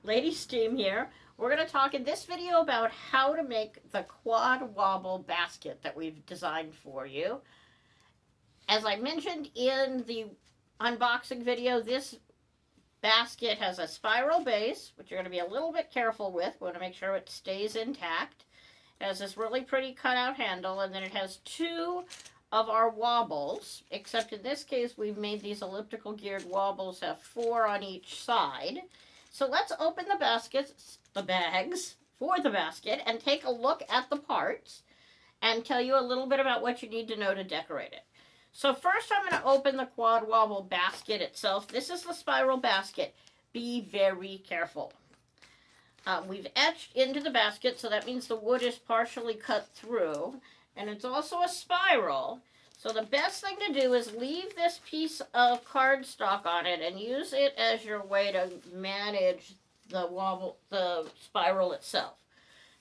Lady Steam here. We're going to talk in this video about how to make the quad wobble basket that we've designed for you. As I mentioned in the unboxing video, this basket has a spiral base, which you're going to be a little bit careful with. We want to make sure it stays intact. It has this really pretty cutout handle, and then it has two of our wobbles, except in this case we've made these elliptical geared wobbles have four on each side. So let's open the bags for the basket and take a look at the parts and tell you a little bit about what you need to know to decorate it. So first I'm going to open the quad wobble basket itself. This is the spiral basket. Be very careful. We've etched into the basket, so that means the wood is partially cut through, and it's also a spiral. So the best thing to do is leave this piece of cardstock on it and use it as your way to manage the spiral itself.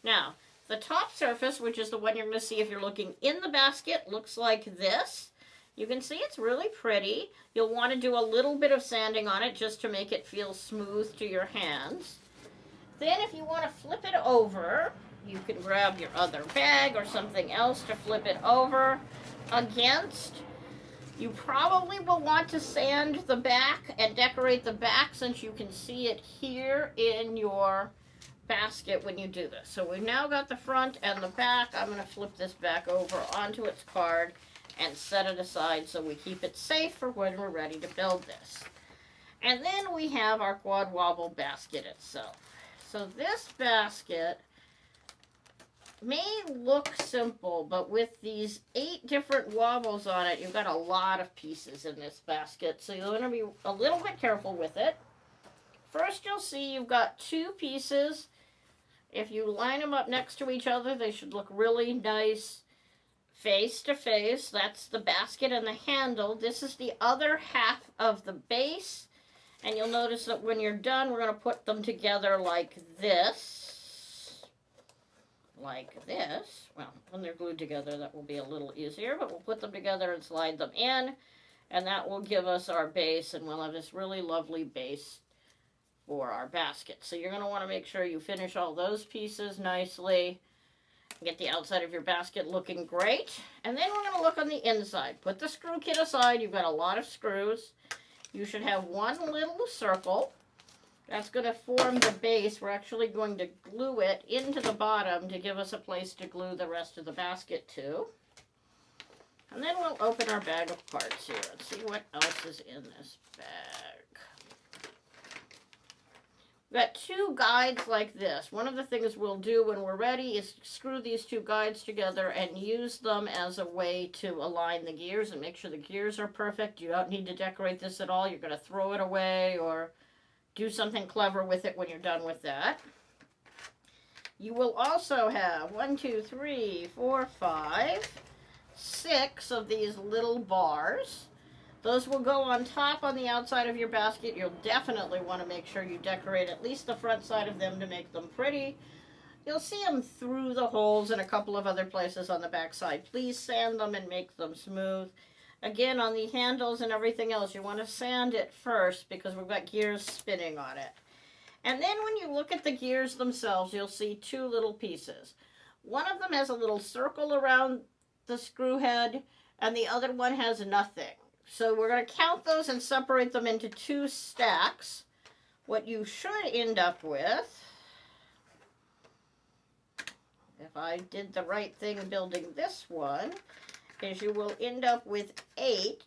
Now, the top surface, which is the one you're going to see if you're looking in the basket, looks like this. You can see it's really pretty. You'll want to do a little bit of sanding on it just to make it feel smooth to your hands. Then if you want to flip it over, you can grab your other bag or something else to flip it over against. You probably will want to sand the back and decorate the back since you can see it here in your basket when you do this. So we've now got the front and the back. I'm going to flip this back over onto its card and set it aside so we keep it safe for when we're ready to build this. And then we have our quad wobble basket itself. So this basket may look simple, but with these 8 different wobbles on it, you've got a lot of pieces in this basket, so you're going to be a little bit careful with it. First, you'll see you've got 2 pieces. If you line them up next to each other, they should look really nice face to face. That's the basket and the handle. This is the other half of the base. And you'll notice that when you're done, we're going to put them together like this. Like this. Well, when they're glued together, that will be a little easier. But we'll put them together and slide them in. And that will give us our base. And we'll have this really lovely base for our basket. So you're going to want to make sure you finish all those pieces nicely. Get the outside of your basket looking great. And then we're going to look on the inside. Put the screw kit aside. You've got a lot of screws. You should have one little circle. That's going to form the base. We're actually going to glue it into the bottom to give us a place to glue the rest of the basket to. And then we'll open our bag of parts here and see what else is in this bag. We've got 2 guides like this. One of the things we'll do when we're ready is screw these 2 guides together and use them as a way to align the gears and make sure the gears are perfect. You don't need to decorate this at all. You're going to throw it away or do something clever with it when you're done with that. You will also have 1, 2, 3, 4, 5, 6 of these little bars. Those will go on top on the outside of your basket. You'll definitely want to make sure you decorate at least the front side of them to make them pretty. You'll see them through the holes in a couple of other places on the back side. Please sand them and make them smooth. Again, on the handles and everything else, you want to sand it first because we've got gears spinning on it. And then when you look at the gears themselves, you'll see 2 little pieces. One of them has a little circle around the screw head, and the other one has nothing. So we're going to count those and separate them into 2 stacks. What you should end up with, if I did the right thing building this one, is you will end up with 8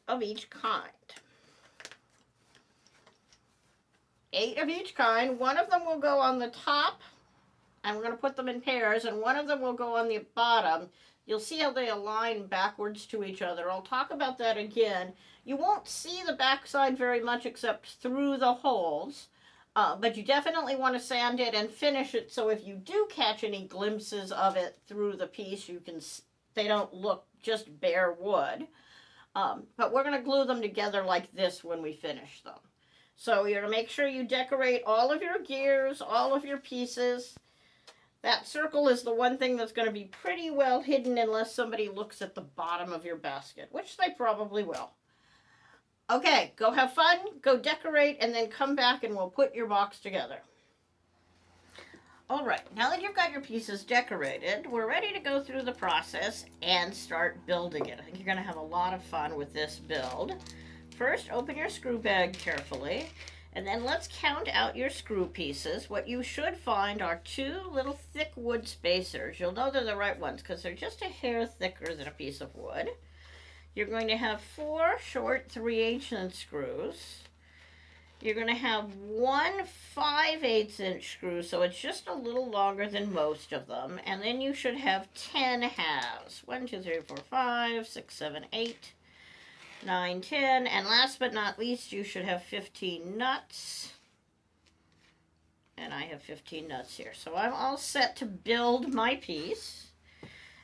of each kind. 8 of each kind. One of them will go on the top, and we're going to put them in pairs, and one of them will go on the bottom. You'll see how they align backwards to each other. I'll talk about that again. You won't see the backside very much except through the holes, but you definitely want to sand it and finish it so if you do catch any glimpses of it through the piece, they don't look just bare wood. But we're going to glue them together like this when we finish them. So you're going to make sure you decorate all of your gears, all of your pieces. That circle is the one thing that's going to be pretty well hidden unless somebody looks at the bottom of your basket, which they probably will. Okay, go have fun, go decorate, and then come back and we'll put your box together. All right, now that you've got your pieces decorated, we're ready to go through the process and start building it. I think you're going to have a lot of fun with this build. First, open your screw bag carefully, and then let's count out your screw pieces. What you should find are two little thick wood spacers. You'll know they're the right ones because they're just a hair thicker than a piece of wood. You're going to have 4 short 3/8" screws. You're going to have 1 5/8" screw, so it's just a little longer than most of them. And then you should have 10 halves. 1, 2, 3, 4, 5, 6, 7, 8, 9, 10. And last but not least, you should have 15 nuts. And I have 15 nuts here. So I'm all set to build my piece.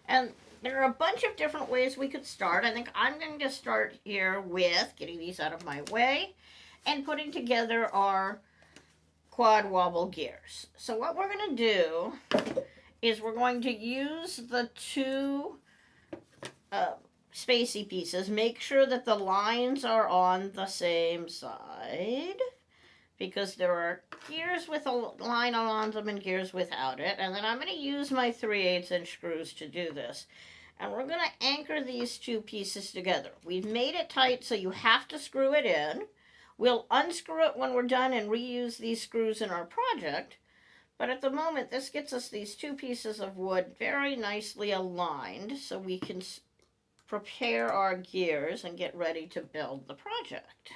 And there are a bunch of different ways we could start. I think I'm going to start here with getting these out of my way and putting together our quad wobble gears. So what we're going to do is we're going to use the 2 spacey pieces. Make sure that the lines are on the same side, because there are gears with a line on them and gears without it. And then I'm going to use my 3/8" screws to do this. And we're going to anchor these 2 pieces together. We've made it tight so you have to screw it in. We'll unscrew it when we're done and reuse these screws in our project. But at the moment, this gets us these 2 pieces of wood very nicely aligned so we can prepare our gears and get ready to build the project.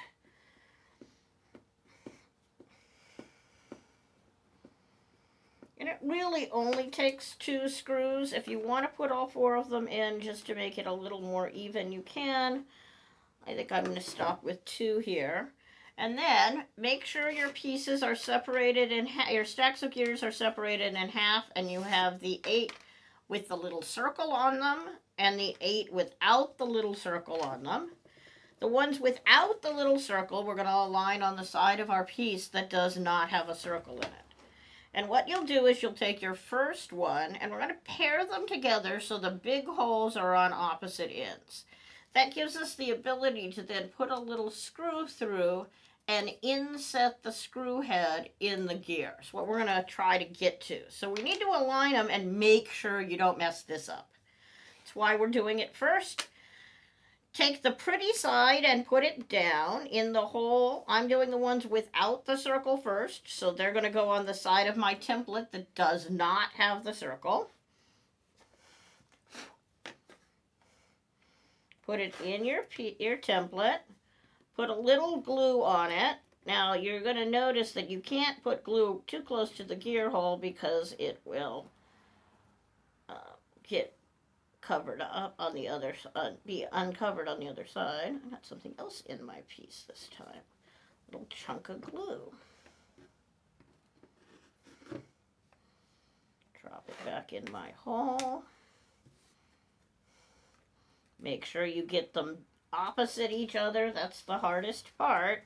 And it really only takes 2 screws. If you want to put all 4 of them in just to make it a little more even, you can. I think I'm going to stop with 2 here. And then make sure your pieces are separated in half, your stacks of gears are separated in half, and you have the 8 with the little circle on them and the 8 without the little circle on them. The ones without the little circle, we're going to align on the side of our piece that does not have a circle in it. And what you'll do is you'll take your first one, and we're going to pair them together so the big holes are on opposite ends. That gives us the ability to then put a little screw through and inset the screw head in the gears, what we're going to try to get to. So we need to align them and make sure you don't mess this up. That's why we're doing it first. Take the pretty side and put it down in the hole. I'm doing the ones without the circle first, so they're going to go on the side of my template that does not have the circle. Put it in your template. Put a little glue on it. Now you're going to notice that you can't put glue too close to the gear hole because it will get covered up on the other side, be uncovered on the other side. I got something else in my piece this time. A little chunk of glue. Drop it back in my hole. Make sure you get them opposite each other. That's the hardest part.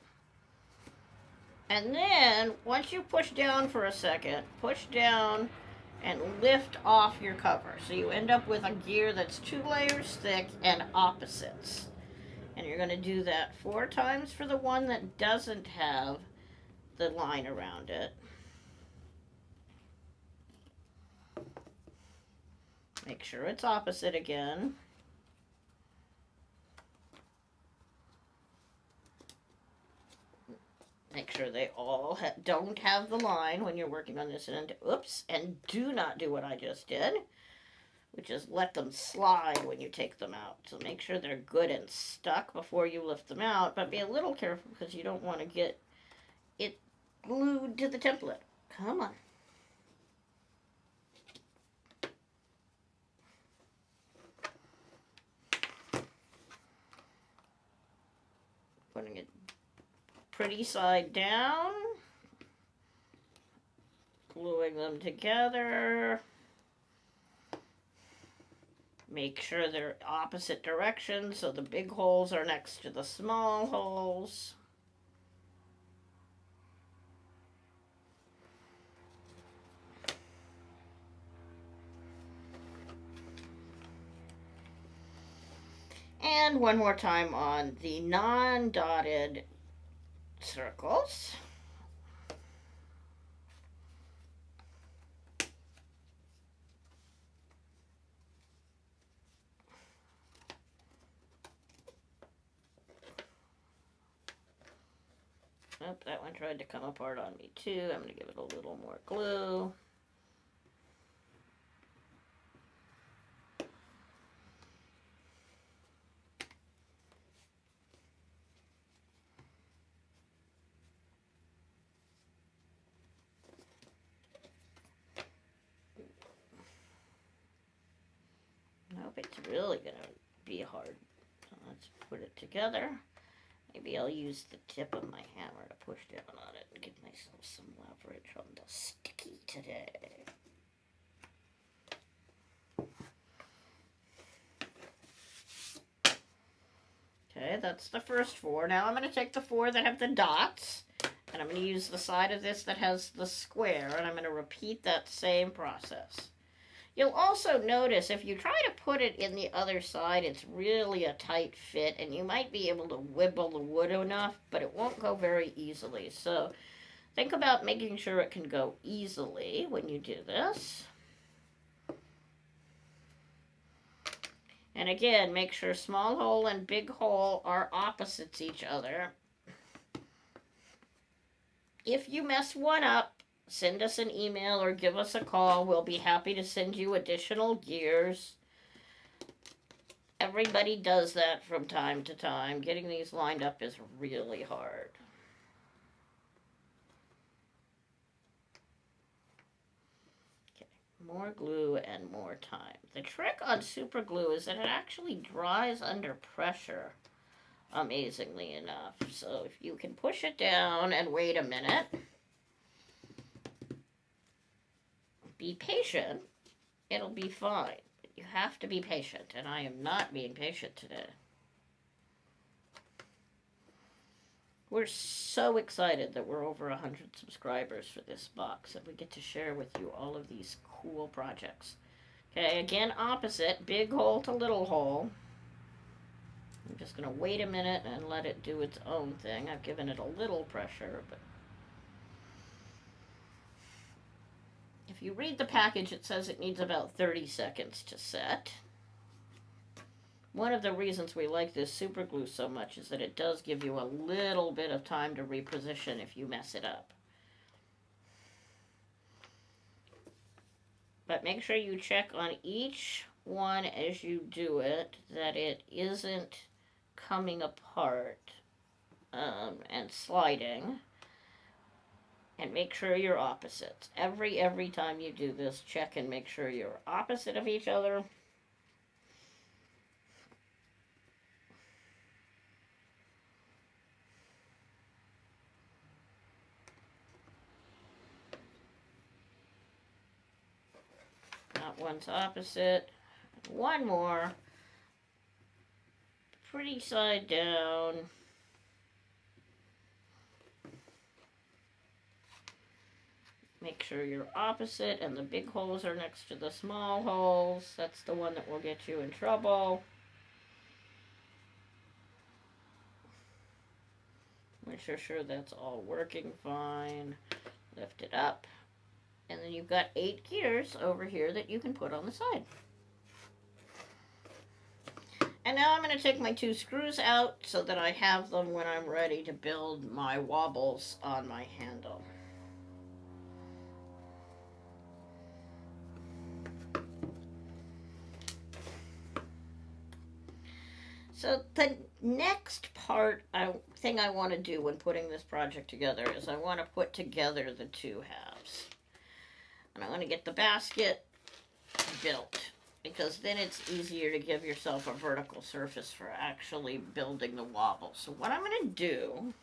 And then once you push down for a second, push down and lift off your cover. So you end up with a gear that's 2 layers thick and opposites. And you're going to do that 4 times for the one that doesn't have the line around it. Make sure it's opposite again. Make sure they all don't have the line when you're working on this end. Oops, and do not do what I just did, which is let them slide when you take them out. So make sure they're good and stuck before you lift them out, but be a little careful because you don't want to get it glued to the template. Come on. Putting it pretty side down, gluing them together. Make sure they're opposite directions so the big holes are next to the small holes. And one more time on the non-dotted circles. Oh, that one tried to come apart on me too. I'm going to give it a little more glue. Nope, it's really going to be hard. So let's put it together. Maybe I'll use the tip of my hammer to push down on it and give myself some leverage on the sticky today. Okay, that's the first four. Now I'm going to take the four that have the dots, and I'm going to use the side of this that has the square, and I'm going to repeat that same process. You'll also notice if you try to put it in the other side, it's really a tight fit, and you might be able to wibble the wood enough, but it won't go very easily. So think about making sure it can go easily when you do this. And again, make sure small hole and big hole are opposites each other. If you mess one up, send us an email or give us a call. We'll be happy to send you additional gears. Everybody does that from time to time. Getting these lined up is really hard. Okay, more glue and more time. The trick on super glue is that it actually dries under pressure, amazingly enough. So if you can push it down and wait a minute, be patient, it'll be fine. But you have to be patient, and I am not being patient today. We're so excited that we're over 100 subscribers for this box, and we get to share with you all of these cool projects. Okay, again, opposite, big hole to little hole. I'm just going to wait a minute and let it do its own thing. I've given it a little pressure, but if you read the package, it says it needs about 30 seconds to set. One of the reasons we like this super glue so much is that it does give you a little bit of time to reposition if you mess it up. But make sure you check on each one as you do it, that it isn't coming apart and sliding. And make sure you're opposites. Every time you do this, check and make sure you're opposite of each other. That one's opposite. One more. Pretty side down. Make sure you're opposite and the big holes are next to the small holes. That's the one that will get you in trouble. Make sure that's all working fine. Lift it up. And then you've got 8 gears over here that you can put on the side. And now I'm going to take my 2 screws out so that I have them when I'm ready to build my wobbles on my handle. So the next thing I want to do when putting this project together is I want to put together the 2 halves. And I want to get the basket built, because then it's easier to give yourself a vertical surface for actually building the wobble. So what I'm going to do,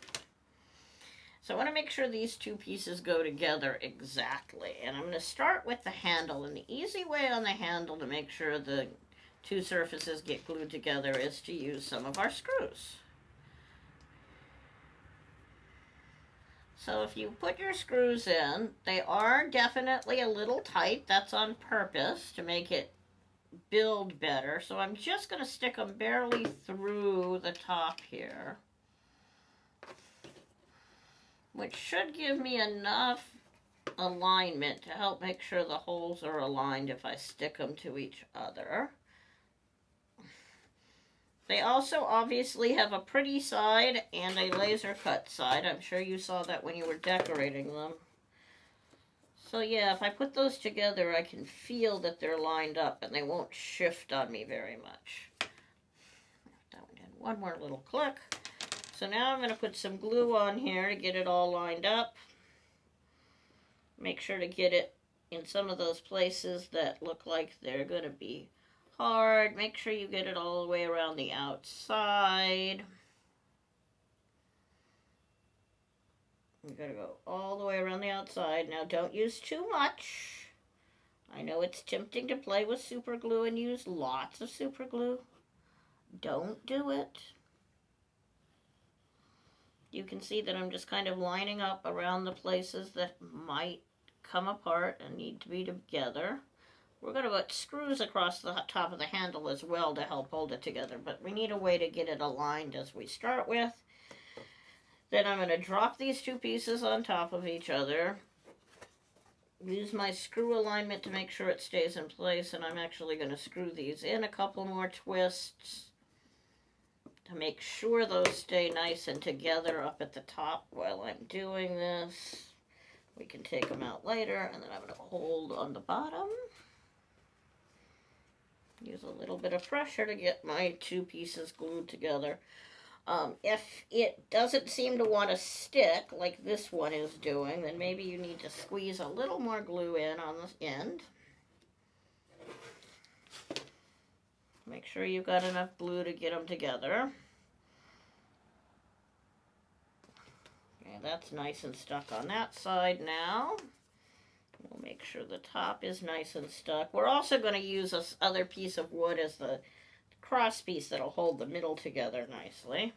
so I want to make sure these 2 pieces go together exactly. And I'm going to start with the handle. And the easy way on the handle to make sure the 2 surfaces get glued together is to use some of our screws. So if you put your screws in, they are definitely a little tight. That's on purpose to make it build better. So I'm just going to stick them barely through the top here, which should give me enough alignment to help make sure the holes are aligned if I stick them to each other. They also obviously have a pretty side and a laser cut side. I'm sure you saw that when you were decorating them. So yeah, if I put those together, I can feel that they're lined up and they won't shift on me very much. That one did one more little click. So now I'm going to put some glue on here to get it all lined up. Make sure to get it in some of those places that look like they're going to be hard. Make sure you get it all the way around the outside. You gotta go all the way around the outside. Now don't use too much. I know it's tempting to play with super glue and use lots of super glue. Don't do it. You can see that I'm just kind of lining up around the places that might come apart and need to be together. We're going to put screws across the top of the handle as well to help hold it together, but we need a way to get it aligned as we start with. Then I'm going to drop these two pieces on top of each other. Use my screw alignment to make sure it stays in place, and I'm actually going to screw these in a couple more twists to make sure those stay nice and together up at the top while I'm doing this. We can take them out later, and then I'm going to hold on the bottom. Use a little bit of pressure to get my two pieces glued together. If it doesn't seem to want to stick like this one is doing, then maybe you need to squeeze a little more glue in on the end. Make sure you've got enough glue to get them together. Okay, that's nice and stuck on that side now. We'll make sure the top is nice and stuck. We're also going to use this other piece of wood as the cross piece that'll hold the middle together nicely.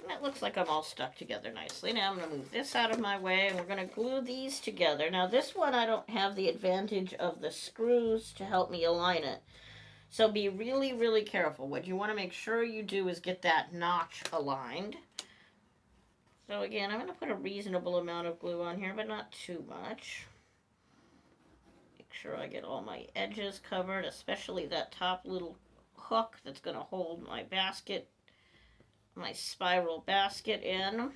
And it looks like I'm all stuck together nicely. Now I'm going to move this out of my way, and we're going to glue these together. Now this one I don't have the advantage of the screws to help me align it. So be really, really careful. What you want to make sure you do is get that notch aligned. So again, I'm going to put a reasonable amount of glue on here, but not too much. Make sure I get all my edges covered, especially that top little hook that's going to hold my basket, my spiral basket in.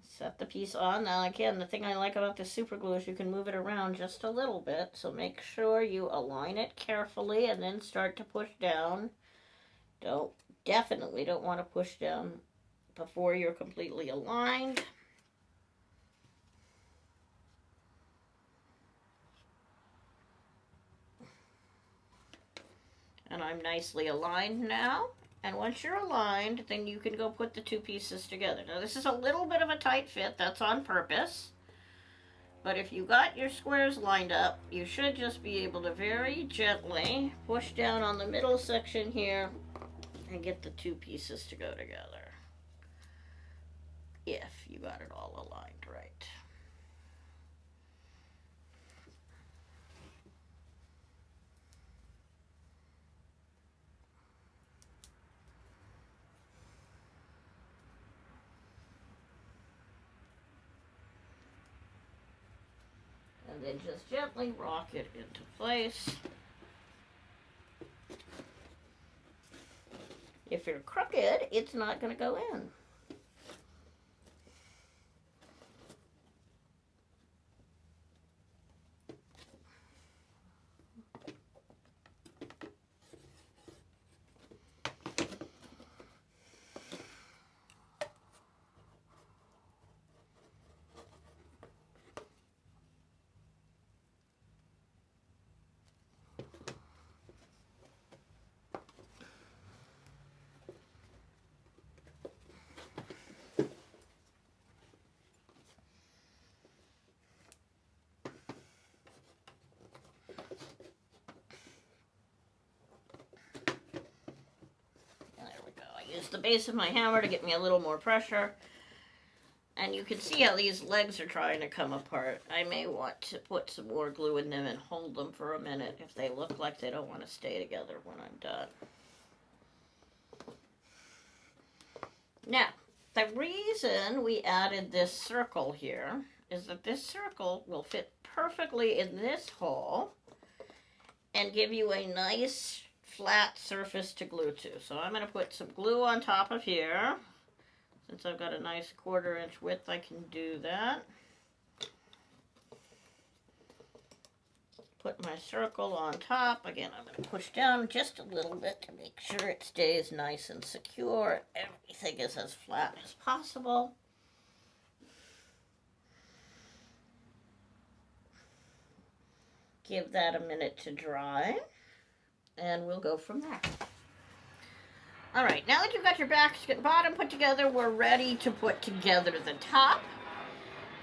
Set the piece on. Now again, the thing I like about this super glue is you can move it around just a little bit, so make sure you align it carefully and then start to push down. Definitely don't want to push down before you're completely aligned. And I'm nicely aligned now. And once you're aligned, then you can go put the two pieces together. Now this is a little bit of a tight fit, that's on purpose. But if you got your squares lined up, you should just be able to very gently push down on the middle section here and get the two pieces to go together. If you got it all aligned right. And then just gently rock it into place. If you're crooked, it's not going to go in. Use the base of my hammer to get me a little more pressure. And you can see how these legs are trying to come apart. I may want to put some more glue in them and hold them for a minute if they look like they don't want to stay together when I'm done. Now, the reason we added this circle here is that this circle will fit perfectly in this hole and give you a nice flat surface to glue to. So I'm going to put some glue on top of here. Since I've got a nice 1/4 inch width, I can do that. Put my circle on top. Again, I'm going to push down just a little bit to make sure it stays nice and secure. Everything is as flat as possible. Give that a minute to dry, and we'll go from there. All right, now that you've got your basket bottom put together, we're ready to put together the top.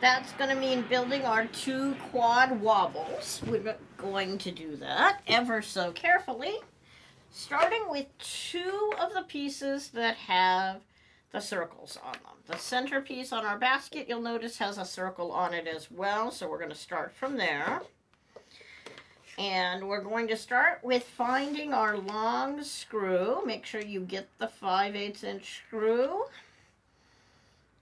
That's going to mean building our 2 quad wobbles. We're going to do that ever so carefully, starting with 2 of the pieces that have the circles on them. The center piece on our basket, you'll notice, has a circle on it as well, so we're going to start from there. And we're going to start with finding our long screw. Make sure you get the 5/8 inch screw.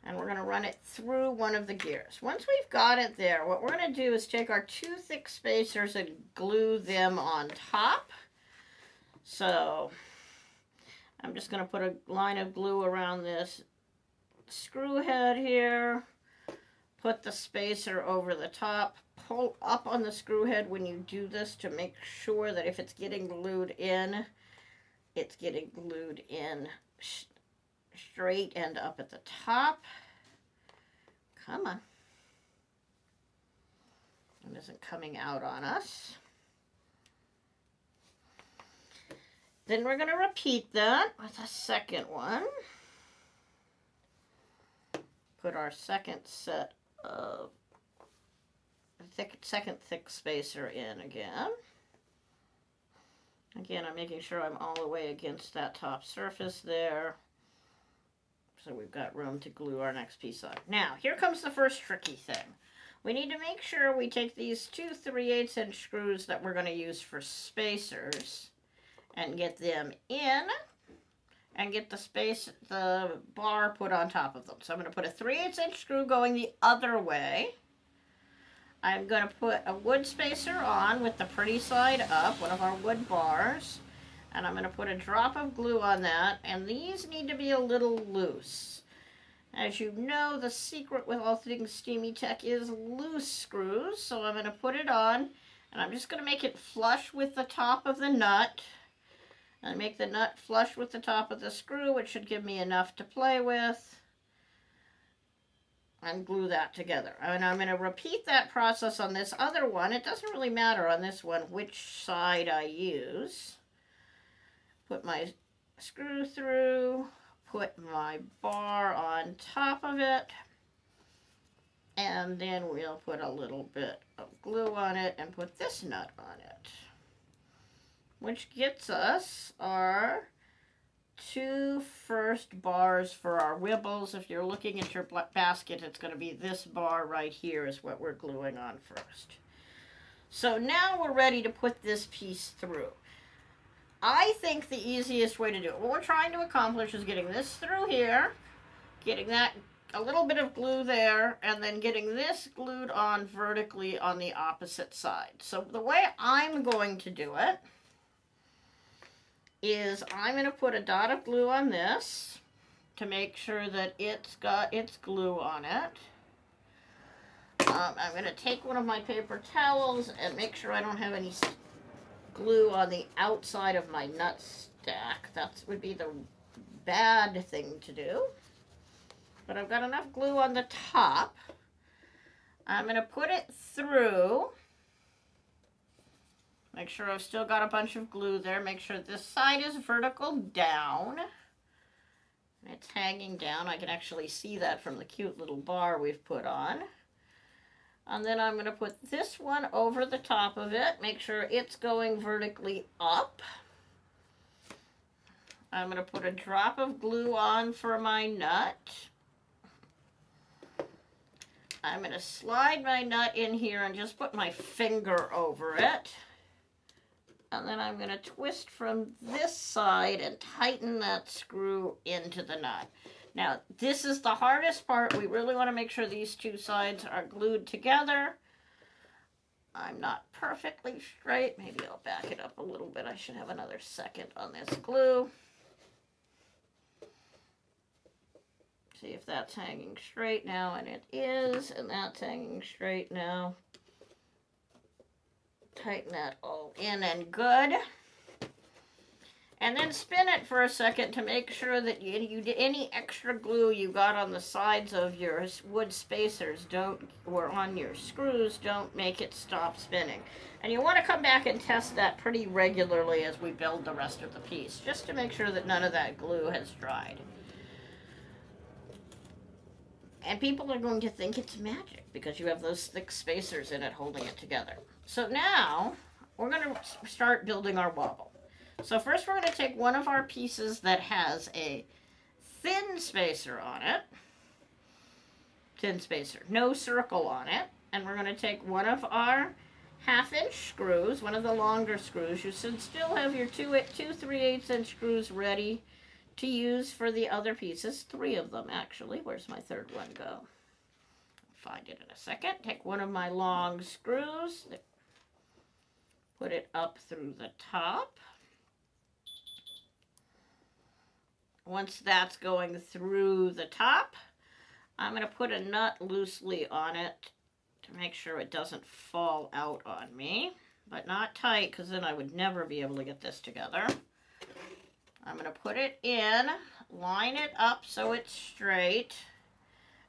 And we're going to run it through one of the gears. Once we've got it there, what we're going to do is take our 2 thick spacers and glue them on top. So I'm just going to put a line of glue around this screw head here. Put the spacer over the top. Pull up on the screw head when you do this to make sure that if it's getting glued in, it's getting glued in straight and up at the top. Come on. It isn't coming out on us. Then we're going to repeat that with a second one. Put our second set of second thick spacer in again. Again, I'm making sure I'm all the way against that top surface there. So we've got room to glue our next piece on. Now, here comes the first tricky thing. We need to make sure we take these 2 3/8 inch screws that we're going to use for spacers and get them in and get the bar put on top of them. So I'm going to put a 3/8 inch screw going the other way. I'm going to put a wood spacer on with the pretty side up, one of our wood bars, and I'm going to put a drop of glue on that, and these need to be a little loose. As you know, the secret with all things Steamy Tech is loose screws, so I'm going to put it on, and I'm just going to make it flush with the top of the nut, and make the nut flush with the top of the screw, which should give me enough to play with. And glue that together. And I'm going to repeat that process on this other one. It doesn't really matter on this one which side I use. Put my screw through, put my bar on top of it, and then we'll put a little bit of glue on it and put this nut on it, which gets us our 2 first bars for our wibbles. If you're looking at your basket, it's going to be this bar right here is what we're gluing on first. So now we're ready to put this piece through. I think the easiest way to do it, what we're trying to accomplish is getting this through here, getting that a little bit of glue there, and then getting this glued on vertically on the opposite side. So the way I'm going to do it is I'm going to put a dot of glue on this to make sure that it's got its glue on it. I'm going to take one of my paper towels and make sure I don't have any glue on the outside of my nut stack. That would be the bad thing to do. But I've got enough glue on the top. I'm going to put it through. Make sure I've still got a bunch of glue there. Make sure this side is vertical down. It's hanging down. I can actually see that from the cute little bar we've put on. And then I'm going to put this one over the top of it. Make sure it's going vertically up. I'm going to put a drop of glue on for my nut. I'm going to slide my nut in here and just put my finger over it. And then I'm going to twist from this side and tighten that screw into the nut. Now, this is the hardest part. We really want to make sure these two sides are glued together. I'm not perfectly straight. Maybe I'll back it up a little bit. I should have another second on this glue. See if that's hanging straight now, and it is, and that's hanging straight now. Tighten that all in and good. And then spin it for a second to make sure that any extra glue you got on the sides of your wood spacers or on your screws don't make it stop spinning. And you want to come back and test that pretty regularly as we build the rest of the piece, just to make sure that none of that glue has dried. And people are going to think it's magic because you have those thick spacers in it holding it together. So now we're going to start building our wobble. So first we're going to take one of our pieces that has a thin spacer on it. Thin spacer, no circle on it. And we're going to take one of our 1/2-inch screws, one of the longer screws. You should still have your two 3/8 inch screws ready to use for the other pieces. 3 of them actually. Where's my third one go? Find it in a second. Take one of my long screws, put it up through the top. Once that's going through the top, I'm going to put a nut loosely on it to make sure it doesn't fall out on me, but not tight because then I would never be able to get this together. I'm going to put it in, line it up so it's straight,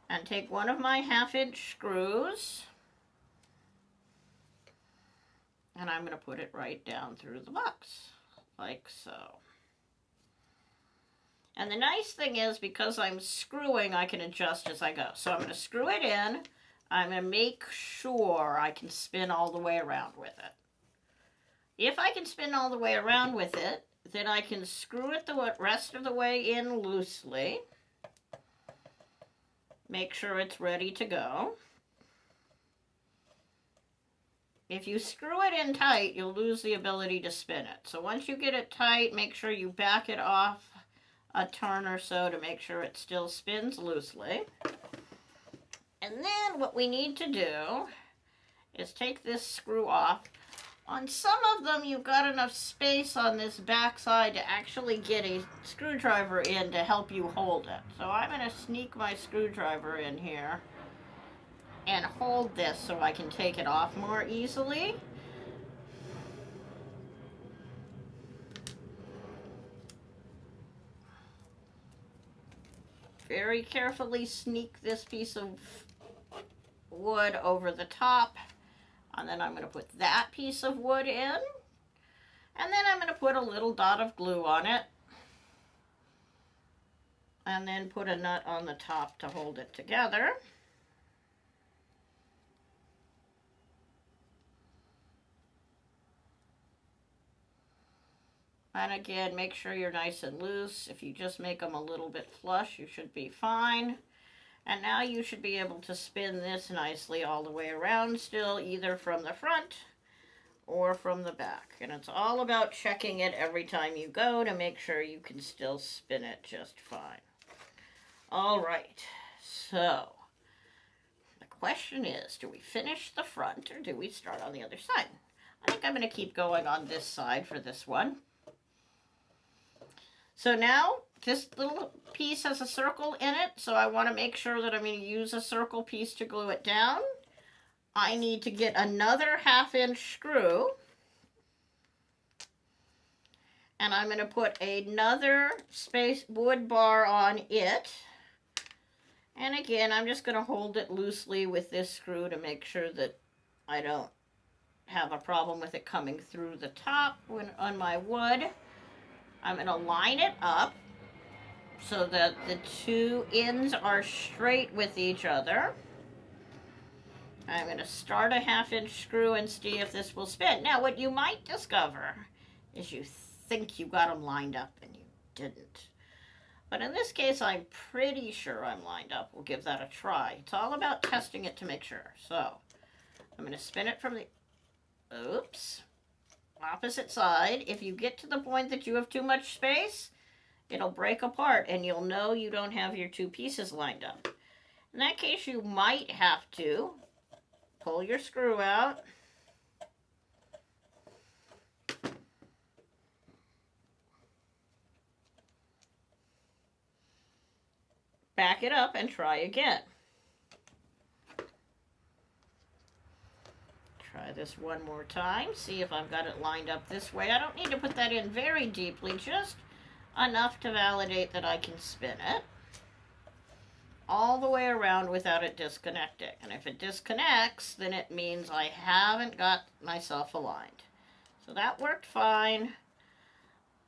and take one of my 1/2-inch screws, and I'm going to put it right down through the box, like so. And the nice thing is, because I'm screwing, I can adjust as I go. So I'm going to screw it in. I'm going to make sure I can spin all the way around with it. If I can spin all the way around with it, then I can screw it the rest of the way in loosely. Make sure it's ready to go. If you screw it in tight, you'll lose the ability to spin it. So once you get it tight, make sure you back it off a turn or so to make sure it still spins loosely. And then what we need to do is take this screw off. On some of them, you've got enough space on this back side to actually get a screwdriver in to help you hold it. So I'm going to sneak my screwdriver in here and hold this so I can take it off more easily. Very carefully sneak this piece of wood over the top. And then I'm going to put that piece of wood in. And then I'm going to put a little dot of glue on it. And then put a nut on the top to hold it together. And again, make sure you're nice and loose. If you just make them a little bit flush, you should be fine. And now you should be able to spin this nicely all the way around still, either from the front or from the back. And it's all about checking it every time you go to make sure you can still spin it just fine. All right, so the question is, do we finish the front or do we start on the other side? I think I'm going to keep going on this side for this one. So now this little piece has a circle in it, so I want to make sure that I'm going to use a circle piece to glue it down. I need to get another 1/2-inch screw, and I'm going to put another wood bar on it. And again, I'm just going to hold it loosely with this screw to make sure that I don't have a problem with it coming through the top on my wood. I'm going to line it up so that the two ends are straight with each other. I'm going to start a 1/2-inch screw and see if this will spin. Now, what you might discover is you think you got them lined up and you didn't. But in this case, I'm pretty sure I'm lined up. We'll give that a try. It's all about testing it to make sure. So I'm going to spin it from the, oops, opposite side. If you get to the point that you have too much space, it'll break apart and you'll know you don't have your two pieces lined up. In that case, you might have to pull your screw out. Back it up and try again. Try this one more time. See if I've got it lined up this way. I don't need to put that in very deeply, just enough to validate that I can spin it all the way around without it disconnecting. And if it disconnects, then it means I haven't got myself aligned. So that worked fine.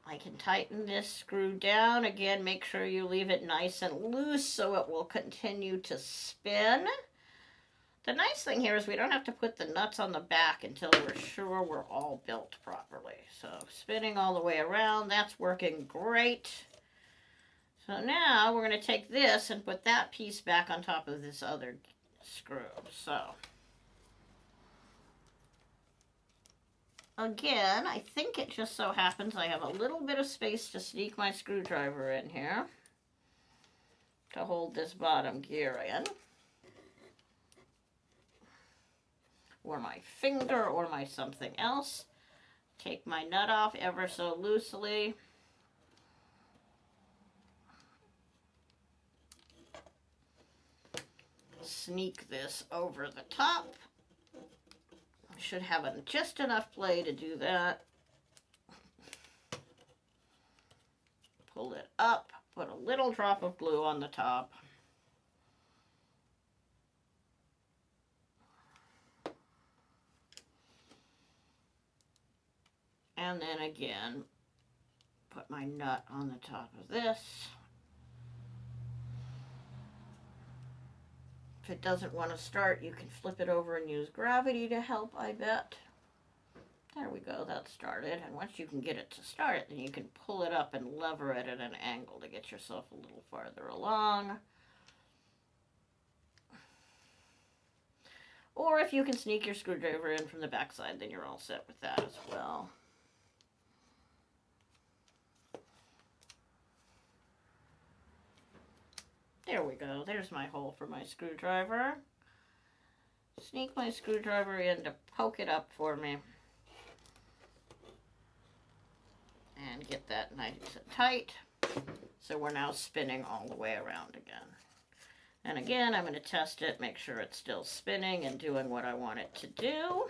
I can tighten this screw down. Again, make sure you leave it nice and loose so it will continue to spin. The nice thing here is we don't have to put the nuts on the back until we're sure we're all built properly. So spinning all the way around, that's working great. So now we're going to take this and put that piece back on top of this other screw. So again, I think it just so happens I have a little bit of space to sneak my screwdriver in here to hold this bottom gear in. Or my finger or my something else. Take my nut off ever so loosely. Sneak this over the top. I should have just enough play to do that. Pull it up, put a little drop of glue on the top. And then again, put my nut on the top of this. If it doesn't want to start, you can flip it over and use gravity to help, I bet. There we go, that started. And once you can get it to start, then you can pull it up and lever it at an angle to get yourself a little farther along. Or if you can sneak your screwdriver in from the backside, then you're all set with that as well. There we go. There's my hole for my screwdriver. Sneak my screwdriver in to poke it up for me. And get that nice and tight. So we're now spinning all the way around again. And again, I'm going to test it, make sure it's still spinning and doing what I want it to do.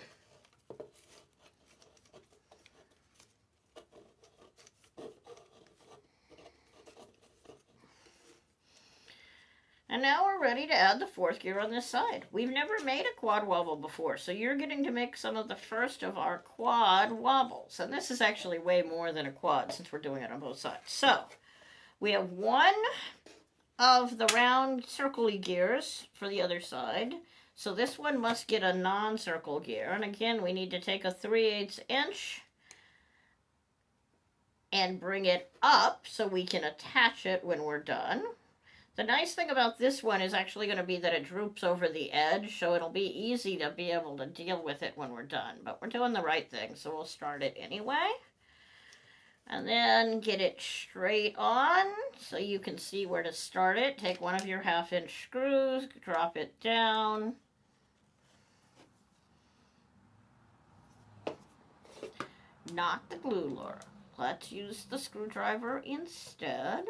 And now we're ready to add the fourth gear on this side. We've never made a quad wobble before, so you're getting to make some of the first of our quad wobbles. And this is actually way more than a quad since we're doing it on both sides. So we have one of the round circle-y gears for the other side. So this one must get a non-circle gear. And again, we need to take a 3/8 inch and bring it up so we can attach it when we're done. The nice thing about this one is actually going to be that it droops over the edge, so it'll be easy to be able to deal with it when we're done. But we're doing the right thing, so we'll start it anyway. And then get it straight on so you can see where to start it. Take one of your 1/2 inch screws, drop it down. Not the glue, Laura. Let's use the screwdriver instead.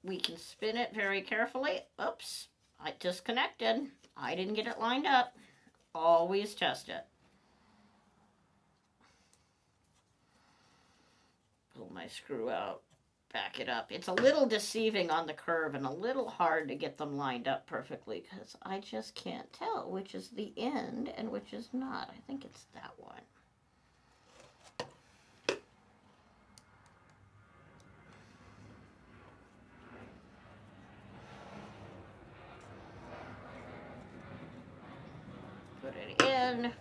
We can spin it very carefully. Oops, I disconnected. I didn't get it lined up. Always test it. Pull my screw out, back it up. It's a little deceiving on the curve and a little hard to get them lined up perfectly because I just can't tell which is the end and which is not. I think it's that one. Put it in,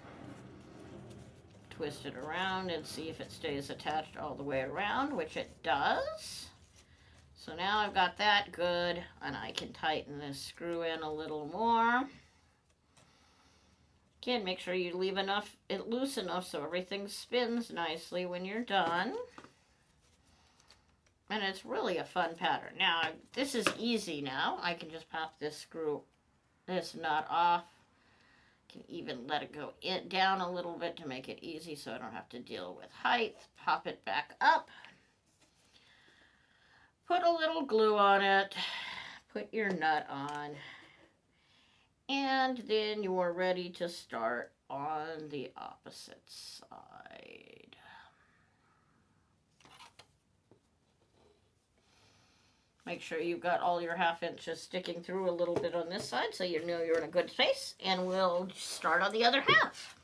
twist it around and see if it stays attached all the way around, which it does. So now I've got that good, and I can tighten this screw in a little more. Again, make sure you leave it loose enough so everything spins nicely when you're done. And it's really a fun pattern. Now, this is easy now. I can just pop this nut off. Can even let it go down a little bit to make it easy so I don't have to deal with height. Pop it back up. Put a little glue on it. Put your nut on. And then you're ready to start on the opposite side. Make sure you've got all your 1/2 inches sticking through a little bit on this side so you know you're in a good space, and we'll start on the other half.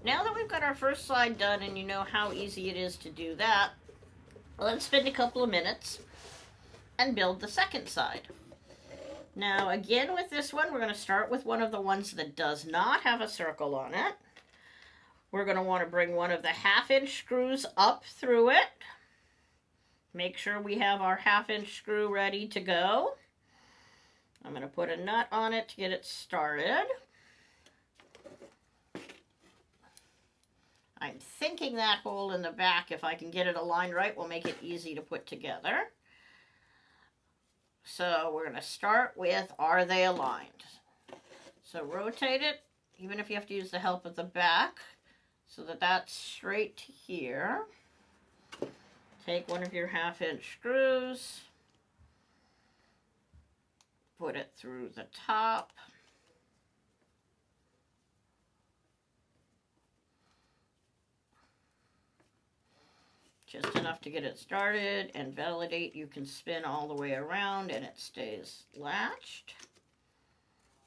Now that we've got our first side done and you know how easy it is to do that, let's spend a couple of minutes and build the second side. Now again with this one, we're going to start with one of the ones that does not have a circle on it. We're going to want to bring one of the 1/2 inch screws up through it. Make sure we have our 1/2 inch screw ready to go. I'm going to put a nut on it to get it started. I'm thinking that hole in the back, if I can get it aligned right, will make it easy to put together. So we're going to start with, are they aligned? So rotate it, even if you have to use the help of the back, so that that's straight to here. Take one of your 1/2 inch screws, put it through the top. Just enough to get it started, and validate you can spin all the way around and it stays latched.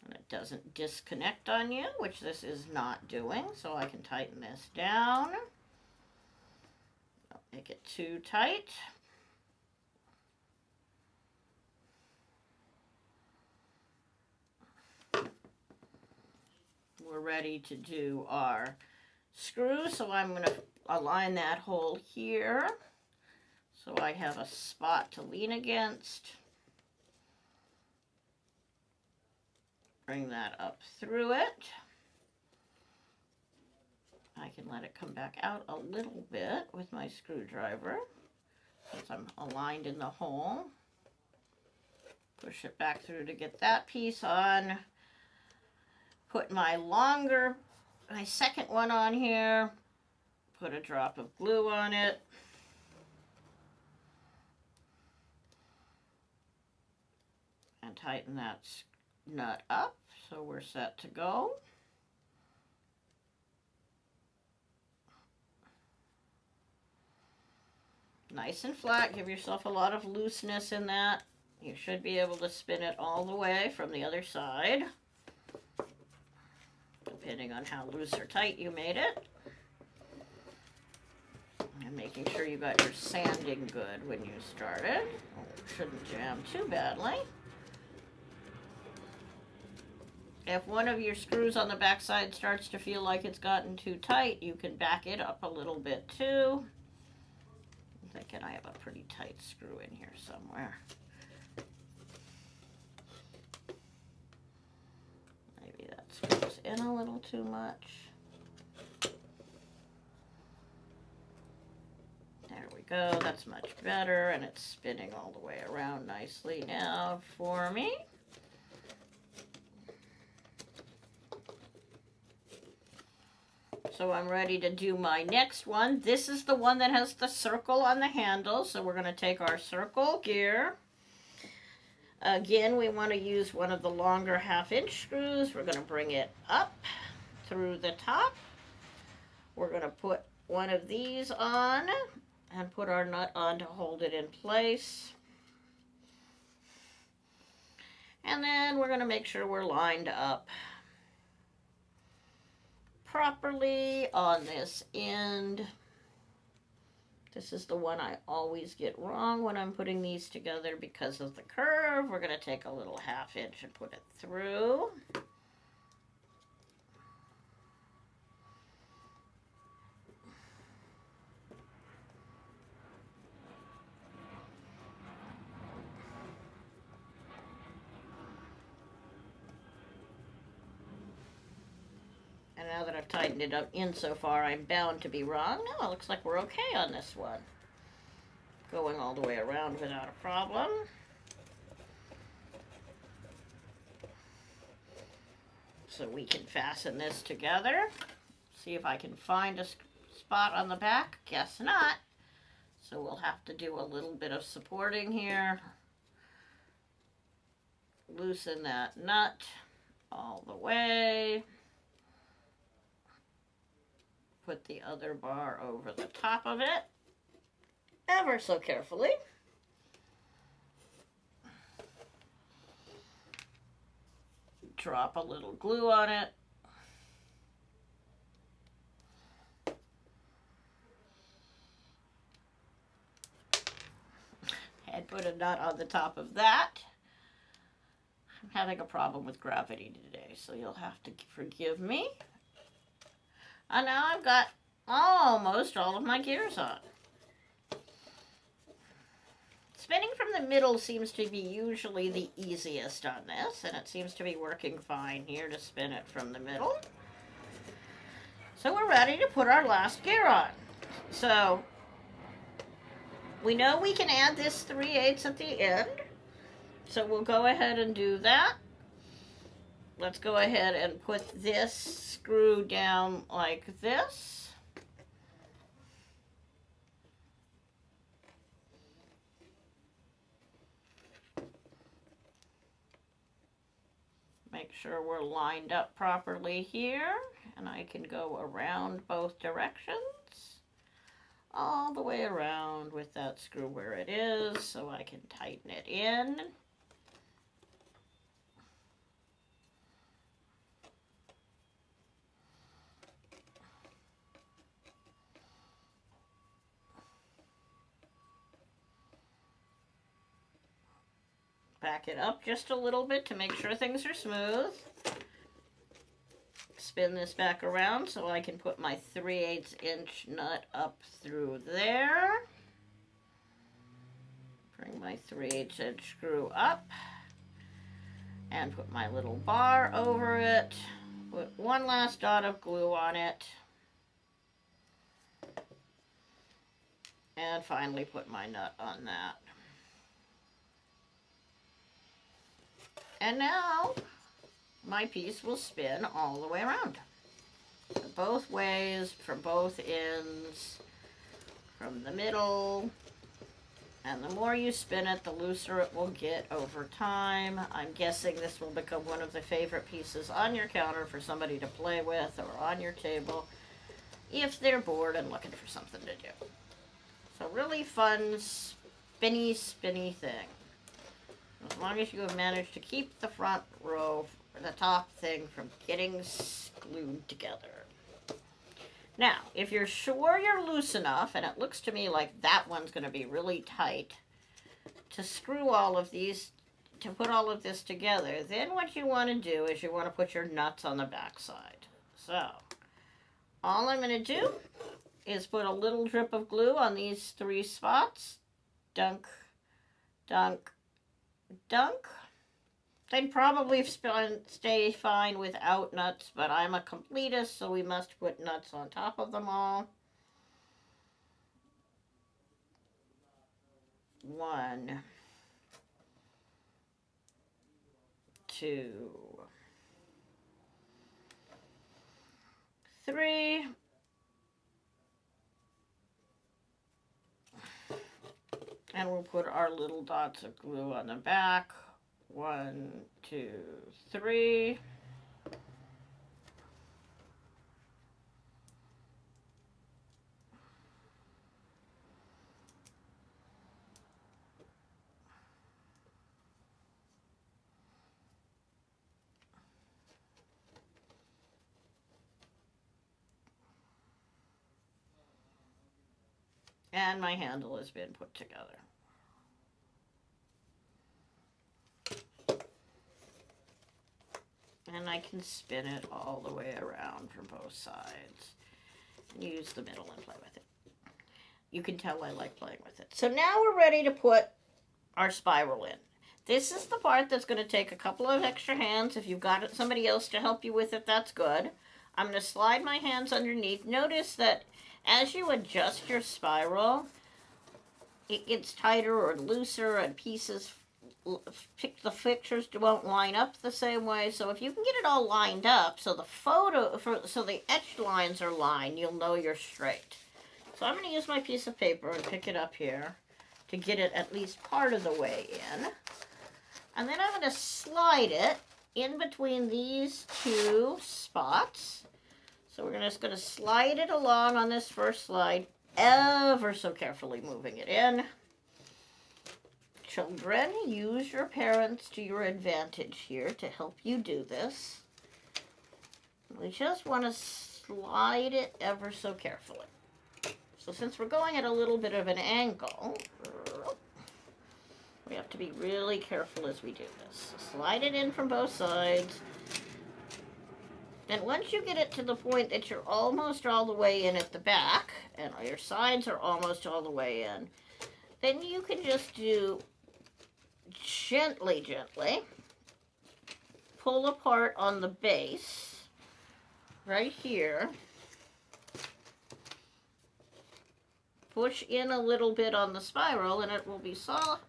And it doesn't disconnect on you, which this is not doing, so I can tighten this down. Don't make it too tight. We're ready to do our screw, so I'm going to align that hole here so I have a spot to lean against. Bring that up through it. I can let it come back out a little bit with my screwdriver since I'm aligned in the hole. Push it back through to get that piece on. Put my second one on here. Put a drop of glue on it. And tighten that nut up so we're set to go. Nice and flat. Give yourself a lot of looseness in that. You should be able to spin it all the way from the other side, depending on how loose or tight you made it. And making sure you got your sanding good when you started. Oh, shouldn't jam too badly. If one of your screws on the back side starts to feel like it's gotten too tight, you can back it up a little bit too. I'm thinking I have a pretty tight screw in here somewhere. Maybe that screws in a little too much. There we go, that's much better, and it's spinning all the way around nicely now for me. So I'm ready to do my next one. This is the one that has the circle on the handle, so we're going to take our circle gear. Again, we want to use one of the longer 1/2 inch screws. We're going to bring it up through the top. We're going to put one of these on and put our nut on to hold it in place. And then we're going to make sure we're lined up properly on this end. This is the one I always get wrong when I'm putting these together because of the curve. We're going to take a little 1/2 inch and put it through. And now that I've tightened it up in so far, I'm bound to be wrong. No, it looks like we're okay on this one. Going all the way around without a problem. So we can fasten this together. See if I can find a spot on the back. Guess not. So we'll have to do a little bit of supporting here. Loosen that nut all the way. Put the other bar over the top of it, ever so carefully. Drop a little glue on it. And put a nut on the top of that. I'm having a problem with gravity today, so you'll have to forgive me. And now I've got almost all of my gears on. Spinning from the middle seems to be usually the easiest on this, and it seems to be working fine here to spin it from the middle. So we're ready to put our last gear on. So we know we can add this 3/8 at the end, so we'll go ahead and do that. Let's go ahead and put this screw down like this. Make sure we're lined up properly here, and I can go around both directions, all the way around with that screw where it is, so I can tighten it in. Back it up just a little bit to make sure things are smooth. Spin this back around so I can put my 3/8 inch nut up through there. Bring my 3/8 inch screw up and put my little bar over it. Put one last dot of glue on it. And finally put my nut on that. And now my piece will spin all the way around. Both ways, from both ends, from the middle. And the more you spin it, the looser it will get over time. I'm guessing this will become one of the favorite pieces on your counter for somebody to play with or on your table if they're bored and looking for something to do. So really fun, spinny thing. As long as you have managed to keep the front row, the top thing, from getting glued together. Now, if you're sure you're loose enough, and it looks to me like that one's going to be really tight, to screw all of these, to put all of this together, then what you want to do is you want to put your nuts on the back side. So, all I'm going to do is put a little drip of glue on these 3 spots. Dunk, dunk, dunk. They'd probably stay fine without nuts, but I'm a completist, so we must put nuts on top of them all. 1, 2, 3. And we'll put our little dots of glue on the back. 1, 2, 3. And my handle has been put together. And I can spin it all the way around from both sides. And use the middle and play with it. You can tell I like playing with it. So now we're ready to put our spiral in. This is the part that's going to take a couple of extra hands. If you've got somebody else to help you with it, that's good. I'm going to slide my hands underneath. Notice that as you adjust your spiral, it gets tighter or looser and pieces, the pictures won't line up the same way. So if you can get it all lined up so so the etched lines are lined, you'll know you're straight. So I'm going to use my piece of paper and pick it up here to get it at least part of the way in. And then I'm going to slide it in between these two spots. So we're just going to slide it along on this first slide, ever so carefully moving it in. Children, use your parents to your advantage here to help you do this. We just want to slide it ever so carefully. So since we're going at a little bit of an angle, we have to be really careful as we do this. So slide it in from both sides. And once you get it to the point that you're almost all the way in at the back, and your sides are almost all the way in, then you can just do gently, pull apart on the base, right here. Push in a little bit on the spiral, and it will be soft,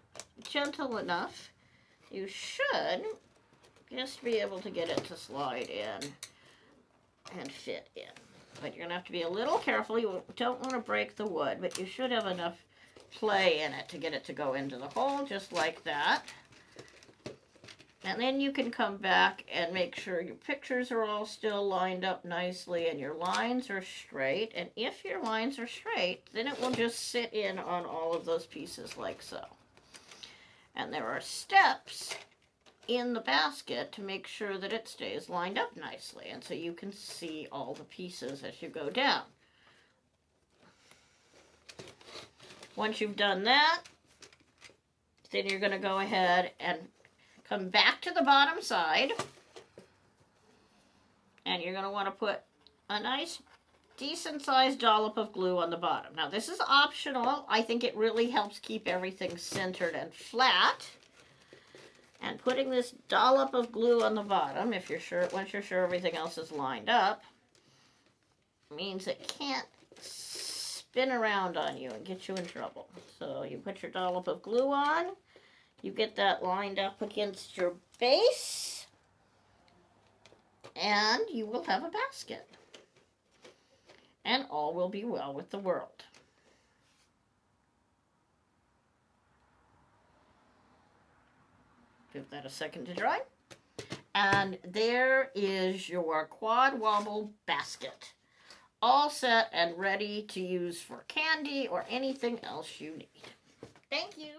gentle enough. You should just be able to get it to slide in and fit in. But you're going to have to be a little careful. You don't want to break the wood, but you should have enough play in it to get it to go into the hole, just like that. And then you can come back and make sure your pictures are all still lined up nicely and your lines are straight. And if your lines are straight, then it will just sit in on all of those pieces like so. And there are steps in the basket to make sure that it stays lined up nicely, and so you can see all the pieces as you go down. Once you've done that, then you're going to go ahead and come back to the bottom side, and you're going to want to put a nice decent sized dollop of glue on the bottom. Now this is optional. I think it really helps keep everything centered and flat. And putting this dollop of glue on the bottom, if you're sure, once you're sure everything else is lined up, means it can't spin around on you and get you in trouble. So you put your dollop of glue on, you get that lined up against your base, and you will have a basket. And all will be well with the world. Give that a second to dry. And there is your quad wobble basket. All set and ready to use for candy or anything else you need. Thank you.